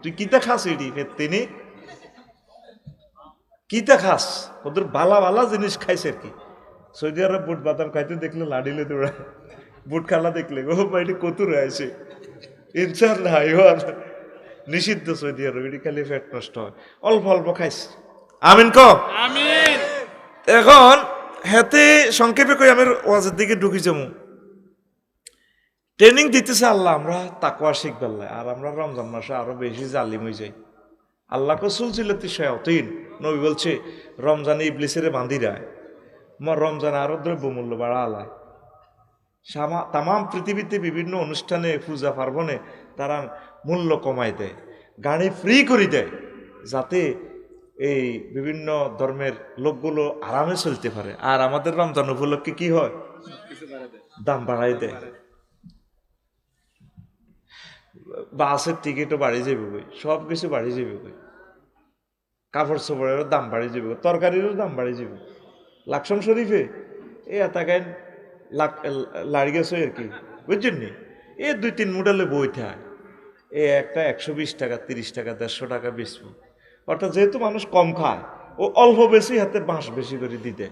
তুই কিতা খাস এটি তিনি কিতা খাস ওদের বালা বালা জিনিস খাইছে আর কি। সৌদি আরব বুট বাদাম খাইতে দেখলে লাডিলে তোরা বুট খালা দেখলে ও বাইটি কতুর আছে ইনশাল্লাহ নিষিদ্ধ সৌদি আরব, এটি খালি ফ্যাট নষ্ট হয়। অল্প অল্প খাইছে। আমিন ক আমিন। এখন হাতে সংক্ষেপে কই আমি ওয়াজের দিকে ঢুকি যাবো। ট্রেনিং দিতেছে আল্লাহ আমরা তাকওয়া শিখবেল্লা, আর আমরা রমজান মাসে আরো বেশি জালিম হয়ে যাই। আল্লাহ কসুল চিল্লাতি শায়াতিন, নবী বলছে রমজানে ইবলিসের বান্দিরায় রমজানে আরো দ্রব্যমূল্য বাড়া আলায়। তাম পৃথিবীতে বিভিন্ন অনুষ্ঠানে পূজা পার্বণে তারা মূল্য কমায় দেয়, গাড়ি ফ্রি করে দেয়, যাতে এই বিভিন্ন ধর্মের লোকগুলো আরামে চলতে পারে। আর আমাদের রমজান উপলক্ষে কি হয়, দাম বাড়াই দেয়। বাসের টিকিটও বাড়ি যাবে কই, সব কিছু বাড়ি যাবে কই, কাপড় চোপড়েরও দাম বাড়ি যাবে, তরকারিরও দাম বাড়ি যাবে। লাকসাম শরীফে এ এতাকায় লাড়ি গেছে আর কি, বুঝছেন নি? এ 2-3 মডেলে বই থাকে, এ একটা 120 টাকা 30 টাকা 150 টাকা বেচবো। অর্থাৎ যেহেতু মানুষ কম খায় ও অল্প বেশি হাতে বাঁশ বেশি করে দিতে।